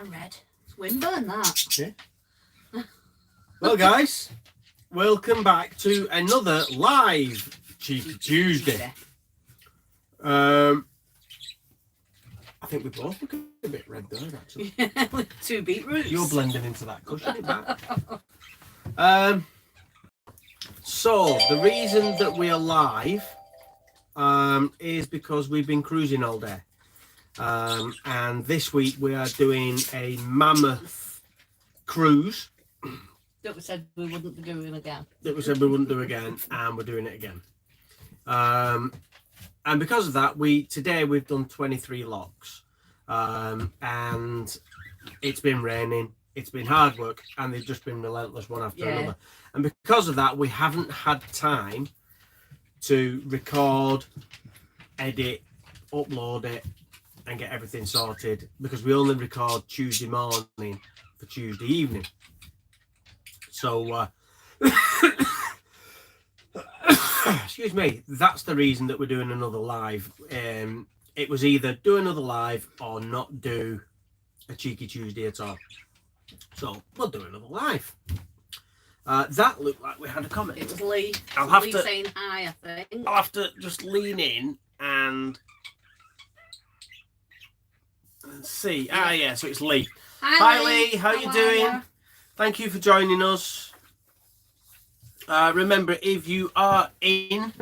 I read. It's Wimburn, that. Yeah. Well, guys, welcome back to another live Cheeky Tuesday. I think we both look a bit red there, actually. Yeah, with 2 beetroots. You're blending into that cushion it back. So the reason that we are live is because we've been cruising all day. And this week we are doing a mammoth cruise. That we said we wouldn't be doing again. That we said we wouldn't do again, and we're doing it again. And because of that, today we've done 23 locks. And it's been raining, it's been hard work, and they've just been relentless one after another. And because of that, we haven't had time to record, edit, upload it, and get everything sorted, because we only record Tuesday morning for Tuesday evening. So, excuse me, that's the reason that we're doing another live. It was either do another live or not do a Cheeky Tuesday at all. So, we'll do another live. That looked like we had a comment. It was Lee. I'll have Lee to saying hi, I think. I'll have to just lean in and see. Ah, yeah, so it's Lee. Hi Lee, how you doing? Thank you for joining us. Remember, if you are in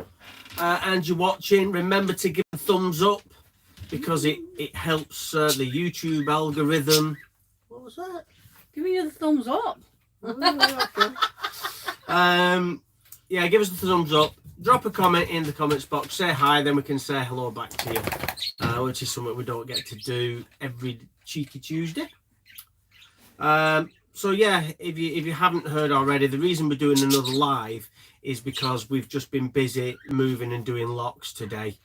and you're watching, remember to give a thumbs up, because it helps the YouTube algorithm. What was that? Giving you the thumbs up. Yeah, give us the thumbs up. Drop a comment in the comments box. Say hi, then we can say hello back to you, which is something we don't get to do every Cheeky Tuesday. So yeah, if you haven't heard already, the reason we're doing another live is because we've just been busy moving and doing locks today.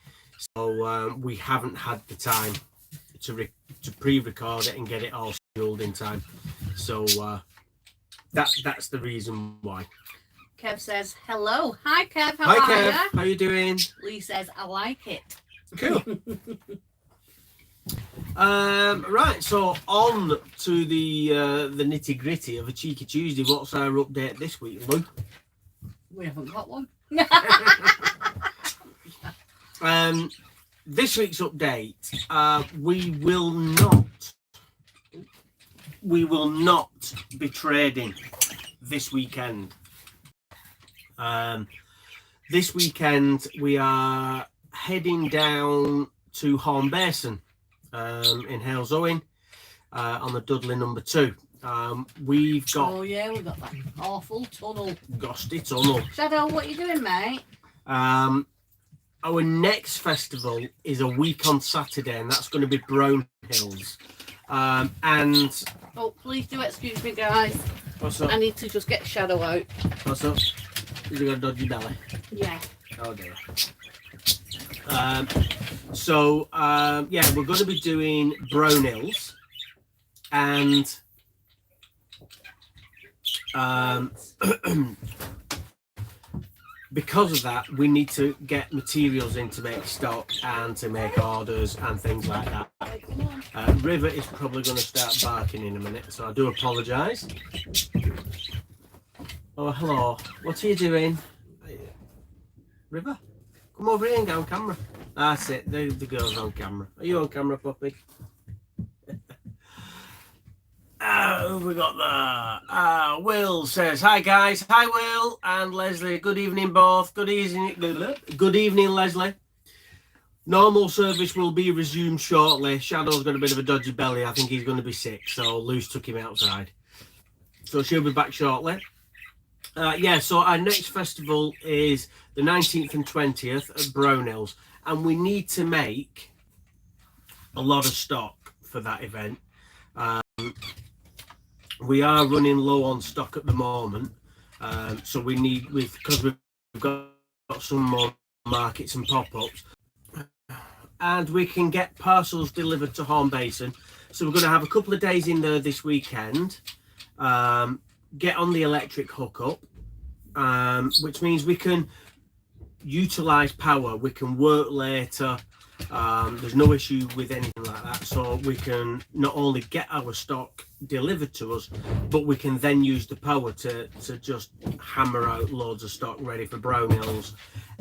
So we haven't had the time to pre-record it and get it all scheduled in time. So that's the reason why. Kev says hello. Hi Kev, Hi how are Kev, you? how you doing? Lee says I like it. Cool. Right, so on to the nitty gritty of a Cheeky Tuesday. What's our update this week, Lou? We haven't got one. This week's update, we will not be trading this weekend. This weekend we are heading down to Horn Basin in Hales Owen on the Dudley number 2. We've got we've got that awful tunnel. Gosty Tunnel. Shadow, what are you doing, mate? Our next festival is a week on Saturday, and that's going to be Brown Hills. And oh, please do excuse me, guys. What's up? I need to just get Shadow out. What's up? You got a dodgy belly? Yeah. Oh dear. So yeah, we're going to be doing Brown Hills, and because of that, we need to get materials in to make stock and to make orders and things like that. River is probably going to start barking in a minute, so I do apologise. Oh, hello. What are you doing? River? Come over here and get on camera. That's it. The girl's on camera. Are you on camera, puppy? Oh, we got there. Will says, hi guys. Hi Will and Leslie. Good evening both. Good evening, Leslie. Normal service will be resumed shortly. Shadow's got a bit of a dodgy belly. I think he's going to be sick, so Lou's took him outside. So she'll be back shortly. Yeah, so our next festival is the 19th and 20th at Brown Hills, and we need to make a lot of stock for that event. We are running low on stock at the moment, so we need, because we've got some more markets and pop-ups, and we can get parcels delivered to Horn Basin. So we're going to have a couple of days in there this weekend. Get on the electric hookup, which means we can utilize power, we can work later, There's no issue with anything like that. So we can not only get our stock delivered to us, but we can then use the power to just hammer out loads of stock ready for Brownhills.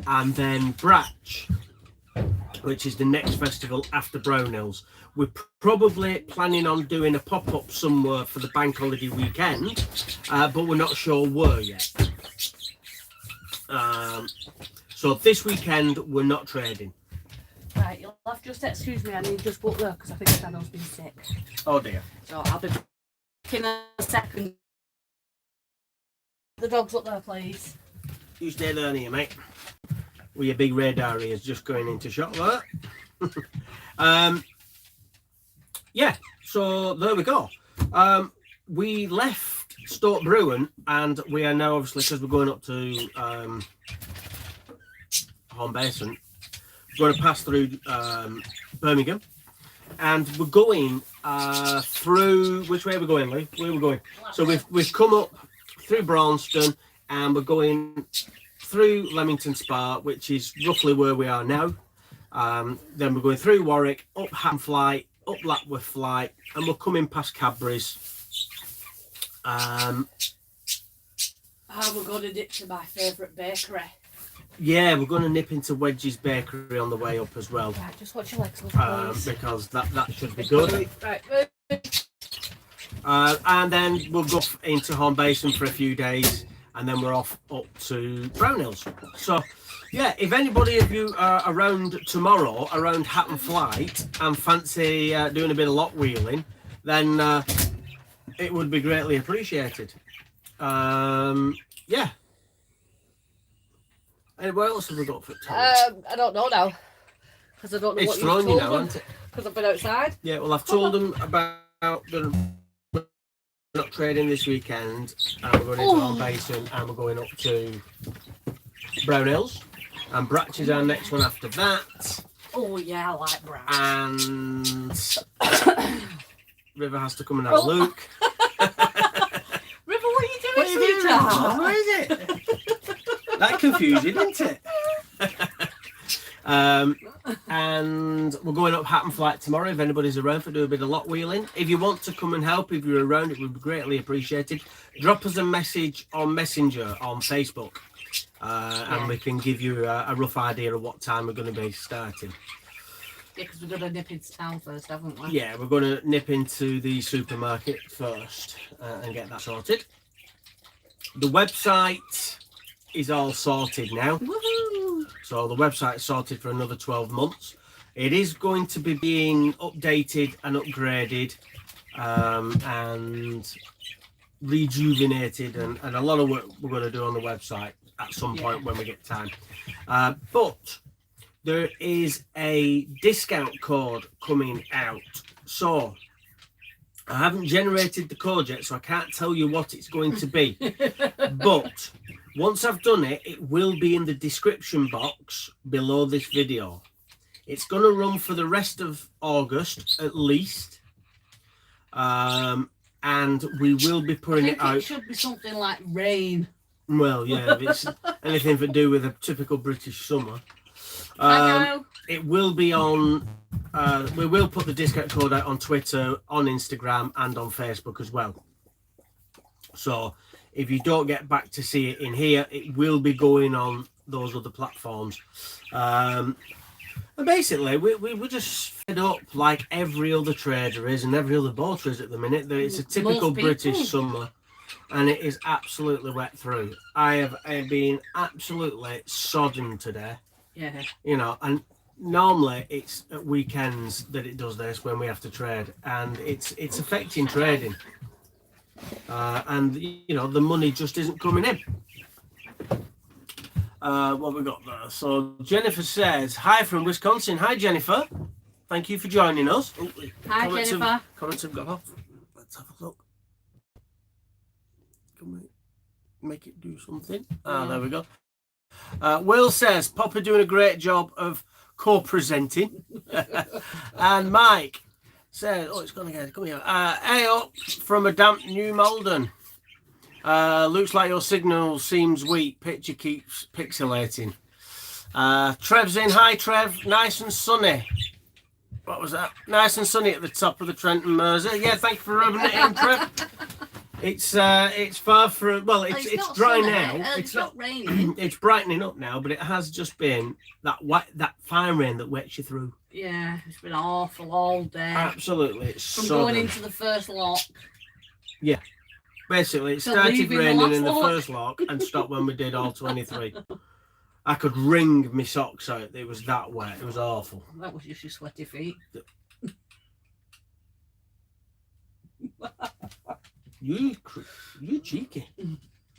And then Bratch, which is the next festival after Brownhills. We're probably planning on doing a pop-up somewhere for the bank holiday weekend, but we're not sure where yet. So this weekend we're not trading. Right, you'll have to just excuse me. I need to just go up there because I think Shadow's been sick. Oh dear. So I'll be back in a second. The dog's up there, please. You stay there, near, mate. With your big radar ears just going into shot there. Yeah, so there we go. We left Stoke Bruin, and we are now, obviously, because we're going up to Horn Basin, we're going to pass through Birmingham, and we're going through, which way are we going, Lee? Where are we going? So we've come up through Braunston, and we're going through Leamington Spa, which is roughly where we are now. Then we're going through Warwick, up Hatton Flight, up Lapworth Flight, and we're coming past Cadbury's. We're going to dip to my favourite bakery. Yeah, we're going to nip into Wedge's Bakery on the way up as well. Right, just watch your legs, please. Because that should be good. Right, and then we'll go into Horn Basin for a few days, and then we're off up to Brownhills. So, yeah, if anybody of you are around tomorrow, around Hatton Flight, and fancy doing a bit of lot wheeling, then it would be greatly appreciated. Yeah. And what else have we got for time? I don't know now. Because I don't know it's what thrown you've you told now, them. hasn't it? Because I've been outside. Yeah, well, I've told them about the not trading this weekend, and we're going into Horn Basin, and we're going up to Brownhills, and Bratch is our next one after that. Oh yeah, I like Bratch. And River has to come and have a look. River, what are you doing, What are you doing, sweetheart? What is it? That confused you, didn't it? And we're going up Hatton Flight tomorrow if anybody's around for doing a bit of lot wheeling. If you want to come and help, if you're around, it would be greatly appreciated. Drop us a message on Messenger on Facebook, and we can give you a rough idea of what time we're going to be starting. Yeah, because we're going to nip into town first, haven't we? Yeah, we're going to nip into the supermarket first and get that sorted. The website is all sorted now. Woohoo! So the website is sorted for another 12 months. It is going to be being updated and upgraded and rejuvenated, and a lot of work we're going to do on the website at some point when we get time. But there is a discount code coming out. So I haven't generated the code yet, so I can't tell you what it's going to be. But once I've done it, it will be in the description box below this video. It's going to run for the rest of August, at least. And we will be putting it out. It should be something like rain. Well, yeah, if it's anything to do with a typical British summer. It will be on. We will put the discount code out on Twitter, on Instagram, and on Facebook as well. So if you don't get back to see it in here, it will be going on those other platforms. And basically, we're just fed up like every other trader is and every other boater is at the minute. That it's a typical British summer, and it is absolutely wet through. I have been absolutely sodden today. Yeah. You know, and normally it's at weekends that it does this when we have to trade, and it's affecting trading. And you know, the money just isn't coming in. What we got there? So Jennifer says, hi from Wisconsin. Hi Jennifer, thank you for joining us. Hi Jennifer. Comments have got off. Let's have a look. Can we make it do something? There we go. Will says, Papa doing a great job of co-presenting. And Mike says, oh, it's gone again. Come here. Hey up from a damp New Malden. Looks like your signal seems weak. Picture keeps pixelating. Trev's in. Hi, Trev. Nice and sunny. What was that? Nice and sunny at the top of the Trent and Mersey. Yeah, thank you for rubbing it in, Trev. It's far from, well, it's dry now. It's not raining. It's brightening up now, but it has just been that fine rain that wets you through. Yeah, it's been awful all day. Absolutely, it's From so going good. into the first lock. Yeah, basically, it To started leaving the raining in the last lock. first lock and stopped when we did all 23. I could wring my socks out. It was that wet. It was awful. That was just your sweaty feet. You cheeky.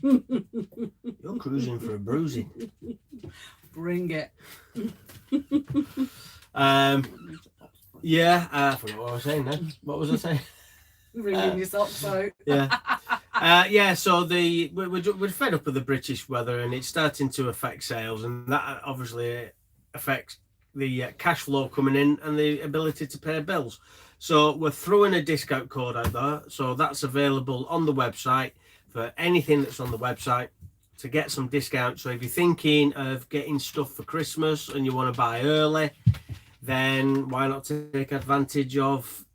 You're cruising for a bruising. Bring it. Yeah, I forgot what I was saying then. What was I saying? Bringing your socks out. Yeah. Yeah, so we're fed up with the British weather and it's starting to affect sales, and that obviously affects the cash flow coming in and the ability to pay bills. So we're throwing a discount code out there. So that's available on the website for anything that's on the website to get some discount. So if you're thinking of getting stuff for Christmas and you want to buy early, then why not take advantage of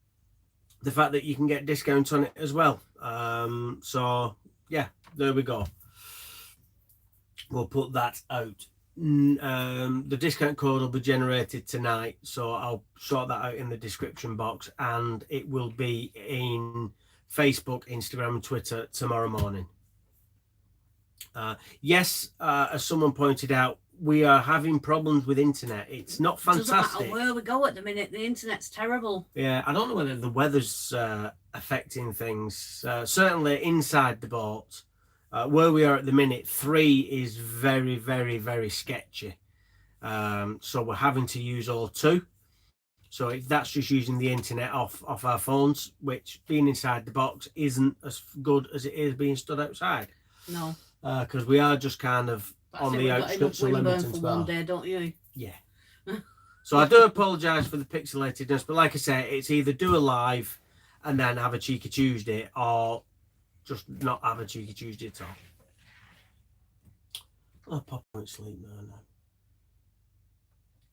the fact that you can get discounts on it as well. So yeah, there we go. We'll put that out. The discount code will be generated tonight, so I'll sort that out in the description box, and it will be in Facebook, Instagram and Twitter tomorrow morning. Yes, as someone pointed out, we are having problems with internet. It's not fantastic. Doesn't matter where we go at the minute, the internet's terrible. Yeah, I don't know whether the weather's affecting things. Certainly inside the boat, where we are at the minute, 3 is very, very, very sketchy. So we're having to use all 2. So that's just using the internet off our phones, which being inside the box isn't as good as it is being stood outside. No. Because we are just kind of on the outskirts of Leamington for Spa. one day, don't you? Yeah. So I do apologise for the pixelatedness, but like I say, it's either do a live and then have a Cheeky Tuesday, or just not have a Cheeky Tuesday at all. Oh, Pop won't sleep now.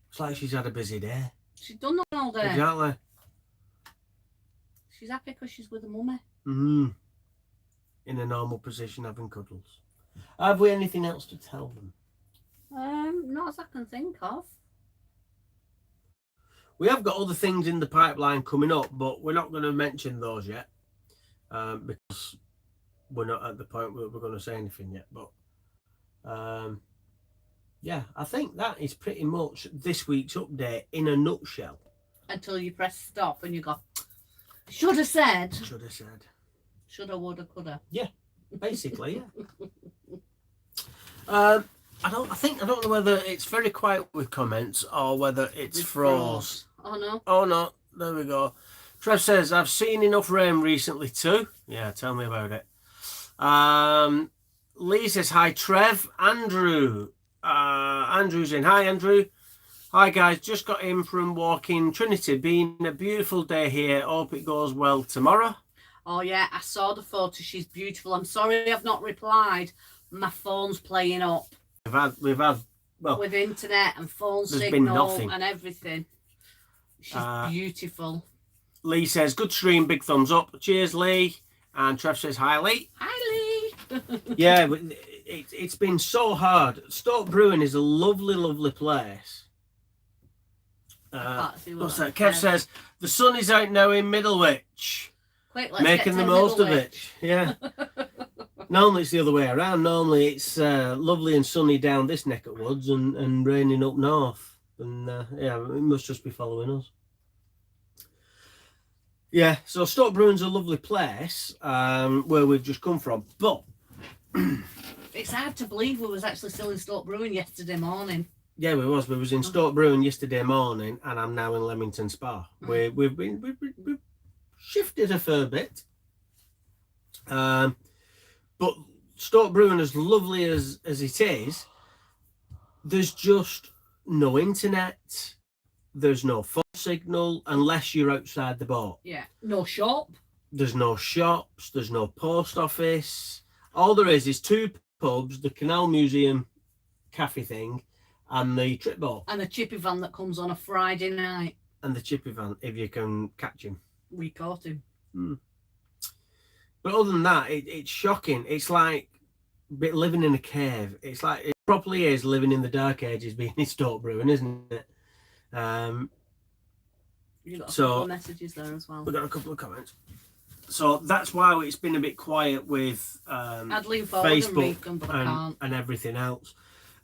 It's like she's had a busy day. She's done that all day. Exactly. She's happy because she's with her mummy. In a normal position, having cuddles. Have we anything else to tell them? Not as I can think of. We have got other things in the pipeline coming up, but we're not going to mention those yet, because we're not at the point where we're going to say anything yet. But yeah, I think that is pretty much this week's update in a nutshell. Until you press stop and you go, should have said. Should have said. Shoulda, woulda, coulda. Yeah, basically, yeah. I don't know whether it's very quiet with comments or whether it's froze. Oh no. Oh no, there we go. Trev says, I've seen enough rain recently too. Yeah, tell me about it. Lee says, hi Trev. Andrew. Andrew's in. Hi Andrew. Hi guys, just got in from walking Trinity. Been a beautiful day here. Hope it goes well tomorrow. Oh yeah, I saw the photo. She's beautiful. I'm sorry I've not replied. My phone's playing up. We've had well, with internet and phone there's signal been nothing. and everything. She's beautiful. Lee says, good stream, big thumbs up. Cheers, Lee. And Trev says, hi, Lee. Hi, Lee. Yeah, it's been so hard. Stoke Brewing is a lovely, lovely place. What's that? Kev says, the sun is out now in Middlewich. Quick, let's making get the to most of Middlewich. it. Yeah. Normally it's the other way around. Normally it's lovely and sunny down this neck of woods and raining up north. And yeah, it must just be following us. Yeah, so Stoke Brewing's a lovely place where we've just come from. But it's hard to believe we was actually still in Stoke Brewing yesterday morning. yeah, we was in Stoke Brewing yesterday morning, and I'm now in Leamington Spa. We've shifted a fair bit. But Stoke Brewing, as lovely as it is, there's just no internet. There's no phone signal unless you're outside the boat. Yeah, no shop. There's no shops. There's no post office. All there is 2 pubs, the Canal Museum cafe thing, and the trip boat. And the chippy van that comes on a Friday night. And the chippy van, if you can catch him. We caught him. But other than that, it's shocking. It's like living in a cave. It's like, it properly is living in the dark ages being in Stoke Bruin, isn't it? You've got a couple of messages there as well. We've got a couple of comments. So that's why it's been a bit quiet with Facebook and everything else.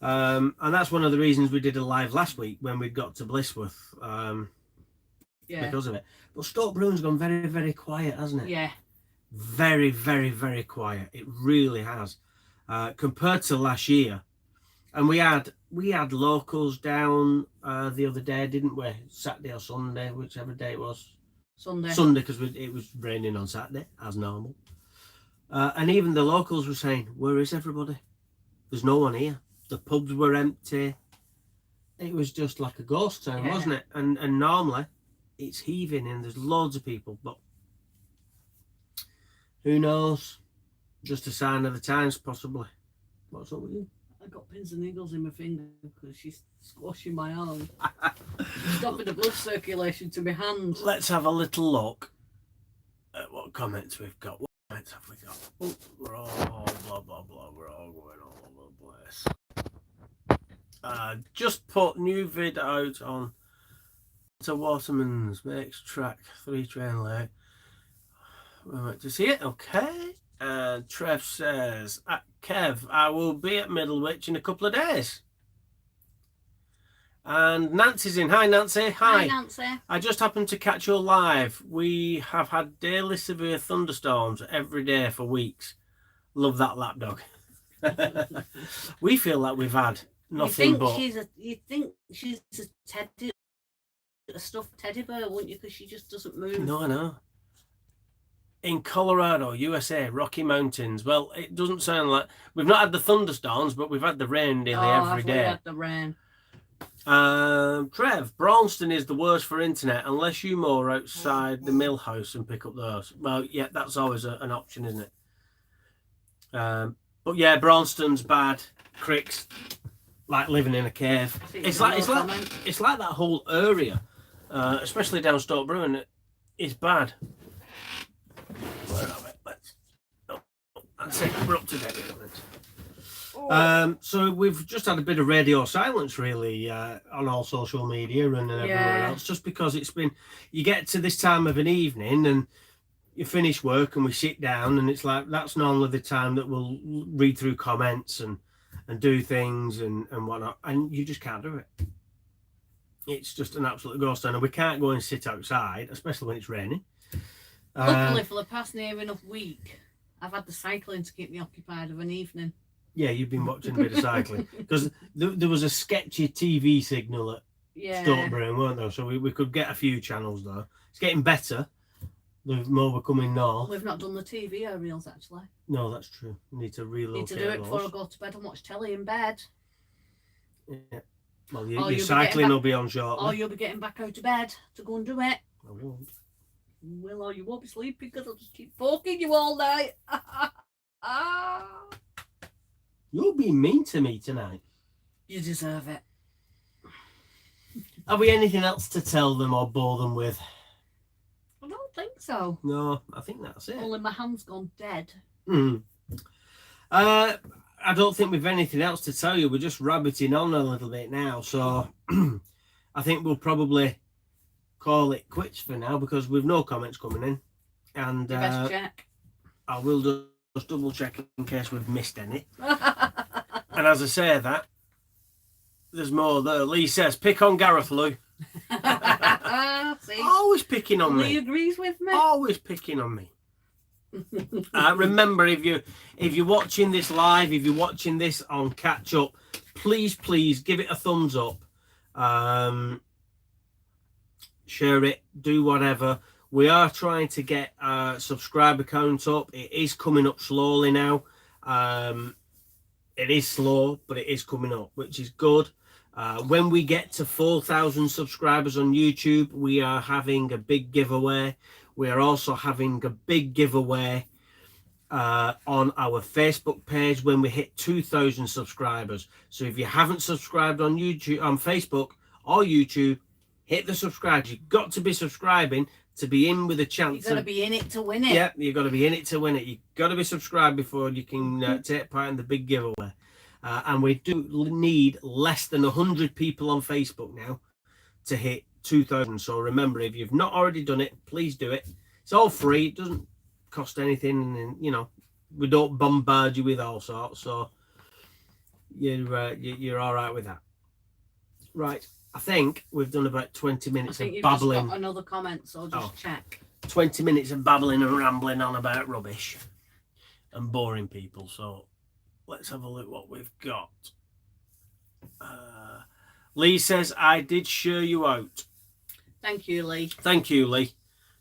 And that's one of the reasons we did a live last week when we got to Blissworth. Because of it. But Stoke Bruin's gone very, very quiet, hasn't it? Yeah. Very, very, very quiet. It really has. Compared to last year. And we had locals down the other day, didn't we? Saturday or Sunday, whichever day it was. Sunday, because it was raining on Saturday, as normal. And even the locals were saying, where is everybody? There's no one here. The pubs were empty. It was just like a ghost town, wasn't it? And normally, it's heaving and there's loads of people. But who knows? Just a sign of the times, possibly. What's up with you? I got pins and needles in my finger because she's squashing my arm. Stopping the blood circulation to my hand. Let's have a little look at what comments we've got. What comments have we got? Oh, we're all blah, blah, blah. We're all going all over the place. Just put new vid out on to Waterman's. Makes track 3 train late. We went to see it. Okay. And Trev says, Kev, I will be at Middlewich in a couple of days. And Nancy's in. Hi, Nancy. Hi, Nancy. I just happened to catch you live. We have had daily severe thunderstorms every day for weeks. Love that lapdog. We feel like we've had nothing but... You think she's a stuffed teddy bear, wouldn't you? Because she just doesn't move. No, I know. In Colorado, USA, Rocky Mountains. Well, it doesn't sound like... We've not had the thunderstorms, but we've had the rain nearly every day. Had the rain. Trev, Braunston is the worst for internet unless you moor outside the mill house and pick up those. Well, yeah, that's always an option, isn't it? But yeah, Braunston's bad. Cricks, like living in a cave. It's like that whole area, especially down Stoke Bruin. It's bad. Where are we? That's it. We're up to date. So we've just had a bit of radio silence, really, on all social media and everywhere else, just because it's been. You get to this time of an evening and you finish work and we sit down, and it's like that's normally the time that we'll read through comments and do things and whatnot, and you just can't do it. It's just an absolute ghost town, and we can't go and sit outside, especially when it's raining. Luckily, for the past near enough week, I've had the cycling to keep me occupied of an evening. Yeah, you've been watching a bit of cycling because there was a sketchy TV signal at Stoke Bruin, weren't there? So we could get a few channels though. It's getting better. The more we're coming north. We've not done the TV aerials actually. No, that's true. We need to relocate. Need to do it before I go to bed and watch telly in bed. Yeah. Well, your cycling will be on shortly. Or you'll be getting back out of bed to go and do it. I won't. Well, or you won't be sleeping because I'll just keep poking you all night. You're being mean to me tonight. You deserve it. Have we anything else to tell them or bore them with? I don't think so. No, I think that's it. Only my hand's gone dead. I don't think we've anything else to tell you. We're just rabbiting on a little bit now. So I think we'll probably call it quits for now because we've no comments coming in. And best check. I will just double check in case we've missed any. And as I say that, there's more there. Lee says, pick on Gareth, Lou. See? Always picking on me. Lee agrees with me. Always picking on me. Remember, if you're watching this live, if you're watching this on catch up, please give it a thumbs up. Share it, do whatever. We are trying to get our subscriber count up. It is coming up slowly now. It is slow, but it is coming up, which is good. When we get to 4,000 subscribers on YouTube, we are having a big giveaway. We are also having a big giveaway on our Facebook page when we hit 2,000 subscribers. So if you haven't subscribed on YouTube, on Facebook or YouTube, hit the subscribe. You've got to be subscribing to be in with a chance. You've got to be in it to win it. Yeah, you've got to be in it to win it. You've got to be subscribed before you can take part in the big giveaway. And we do need less than 100 people on Facebook now to hit 2,000. So remember, if you've not already done it, please do it. It's all free. It doesn't cost anything, and you know, we don't bombard you with all sorts. So you're all right with that. Right. I think we've done about 20 minutes of babbling. Just got another comment, so just check. 20 minutes of babbling and rambling on about rubbish and boring people. So let's have a look what we've got. Lee says, I did share you out. Thank you, Lee. Thank you, Lee.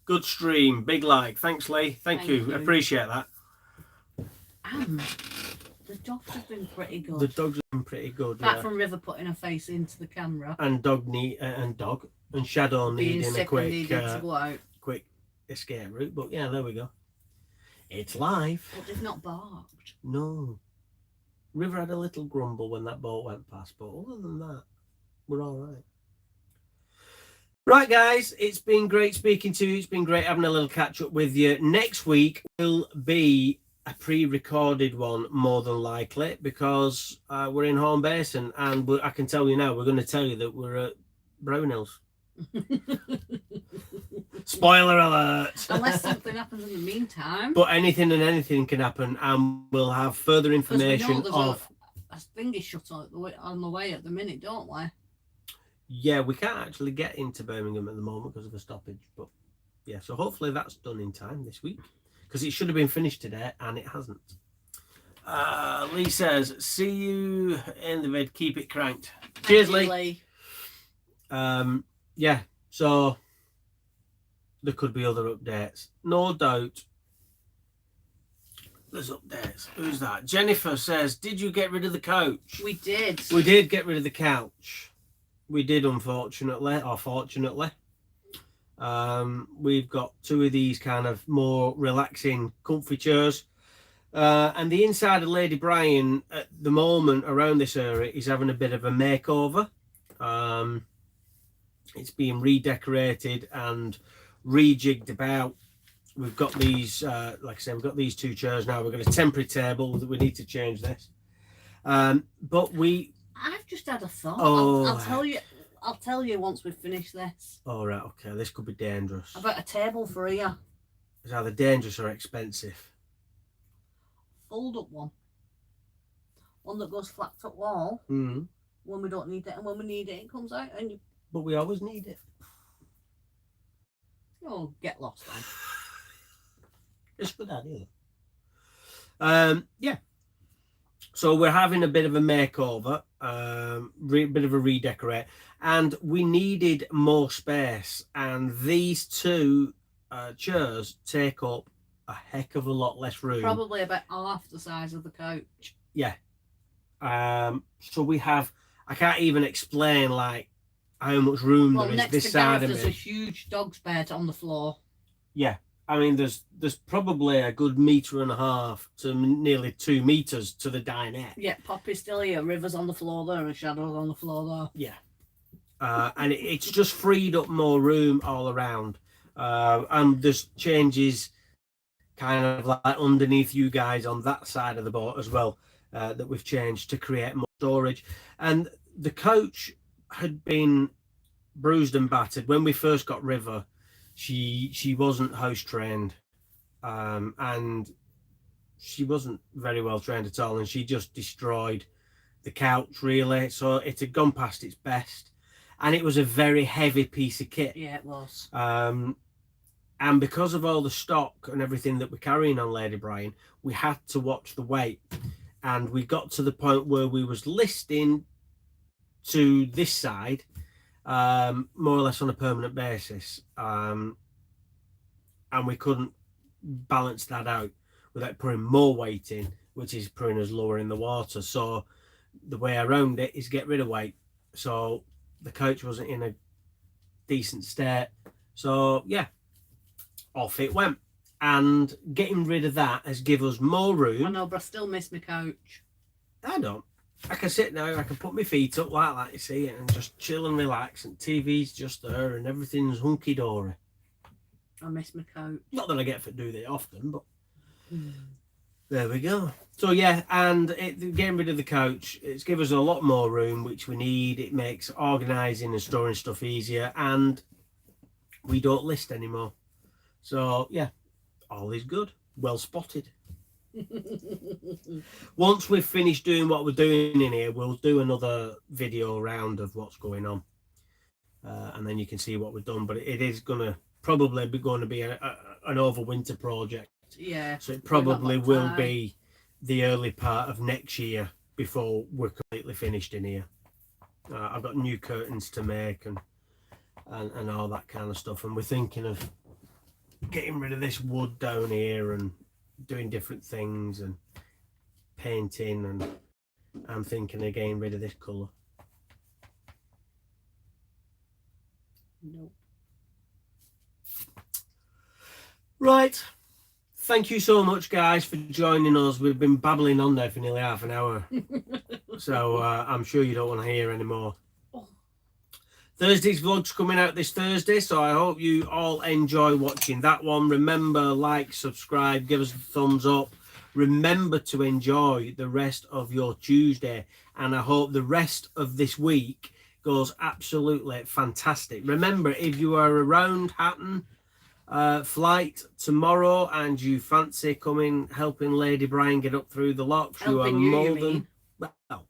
Good stream. Big like. Thanks, Lee. Thank you. Appreciate that. And the dogs have been pretty good. The dogs have been pretty good. Apart from River putting her face into the camera. And Shadow needing a quick to go out. Quick escape route. But yeah, there we go. It's live. But they've not barked. No. River had a little grumble when that boat went past, but other than that, we're all right. Right, guys, it's been great speaking to you. It's been great having a little catch up with you. Next week will be a pre-recorded one, more than likely, because we're in home base, and I can tell you now, we're going to tell you that we're at Brownhills. Spoiler alert! Unless something happens in the meantime. But anything can happen, and we'll have further information of. A thingy shut on the way at the minute, don't we? Yeah, we can't actually get into Birmingham at the moment because of a stoppage, but yeah, so hopefully that's done in time this week, because it should have been finished today and it hasn't. Lee says, see you in the vid, keep it cranked. Cheers, Lee. Yeah, so there could be other updates, no doubt. There's updates. Who's that? Jennifer says, did you get rid of the couch? We did. We did get rid of the couch. We did, unfortunately, or fortunately. We've got two of these kind of more relaxing, comfy chairs. And the inside of Lady Brian at the moment around this area is having a bit of a makeover. It's being redecorated and rejigged about. We've got these, like I said, we've got these two chairs now. We've got a temporary table that we need to change this. But I've just had a thought. Oh, I'll tell you once we've finished this. Oh, right, okay. This could be dangerous. I've got a table for here. It's either dangerous or expensive. Fold up one. One that goes flat top wall. Mm. When we don't need it, and when we need it, it comes out. And But we always need it. Oh, get lost then. It's a good idea. Yeah. So we're having a bit of a makeover, bit of a redecorate, and we needed more space. And these two chairs take up a heck of a lot less room. Probably about half the size of the couch. Yeah. So we have, I can't even explain like how much room there is this side of me. There's a huge dog's bed on the floor. Yeah. I mean, there's probably a good 1.5 meters to nearly 2 meters to the dinette. Yeah, Poppy's still here. River's on the floor there, and Shadow's on the floor there. Yeah, and it's just freed up more room all around. And there's changes kind of like underneath you guys on that side of the boat as well that we've changed to create more storage. And the coach had been bruised and battered when we first got River. She wasn't house trained, and she wasn't very well trained at all, and she just destroyed the couch really. So it had gone past its best, and it was a very heavy piece of kit. Yeah, it was. And because of all the stock and everything that we're carrying on Lady Brian, we had to watch the weight, and we got to the point where we was listing to this side more or less on a permanent basis, and we couldn't balance that out without putting more weight in, which is putting us lower in the water. So the way around it is get rid of weight. So the coach wasn't in a decent state, so yeah, off it went. And getting rid of that has given us more I room. know, but I still miss my couch. I don't. I can sit now, I can put my feet up like that, you see, and just chill and relax, and TV's just there, and everything's hunky-dory. I miss my couch. Not that I get to do that often, but there we go. So yeah, and getting rid of the couch, it's given us a lot more room, which we need. It makes organising and storing stuff easier, and we don't list anymore. So yeah, all is good. Well spotted. Once we've finished doing what we're doing in here, we'll do another video round of what's going on, and then you can see what we've done. But it is probably going to be an overwinter project. Yeah. So it probably will be the early part of next year before we're completely finished in here. I've got new curtains to make and all that kind of stuff, and we're thinking of getting rid of this wood down here and doing different things and painting, and I'm thinking of getting rid of this colour. Nope. Right. Thank you so much, guys, for joining us. We've been babbling on there for nearly half an hour. So I'm sure you don't want to hear anymore. Thursday's vlog's coming out this Thursday, so I hope you all enjoy watching that one. Remember, like, subscribe, give us a thumbs up. Remember to enjoy the rest of your Tuesday, and I hope the rest of this week goes absolutely fantastic. Remember, if you are around Hatton flight tomorrow and you fancy coming helping Lady Brian get up through the locks, you are more than well,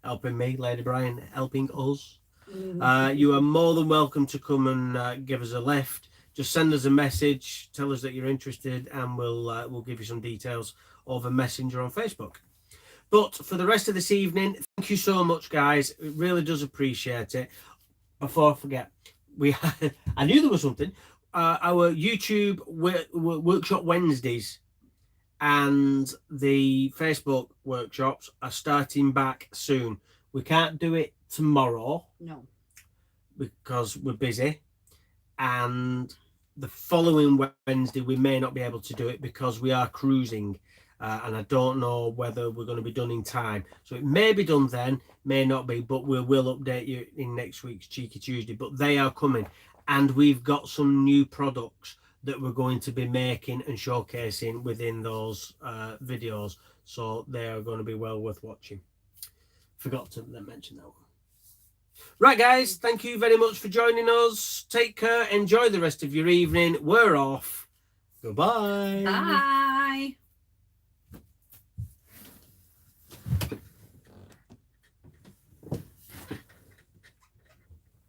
helping me, Lady Brian, helping us. You are more than welcome to come and give us a lift. Just send us a message, tell us that you're interested, and we'll give you some details over Messenger on Facebook. But for the rest of this evening, thank you so much, guys. It really does appreciate it. Before I forget, I knew there was something. Our YouTube workshop Wednesdays and the Facebook workshops are starting back soon. We can't do it tomorrow, no, because we're busy, and the following Wednesday we may not be able to do it because we are cruising, and I don't know whether we're going to be done in time. So it may be done then, may not be, but we will update you in next week's Cheeky Tuesday. But they are coming, and we've got some new products that we're going to be making and showcasing within those videos, so they are going to be well worth watching. Forgot to mention that one. Right, guys, thank you very much for joining us. Take care, enjoy the rest of your evening. We're off. Goodbye. bye.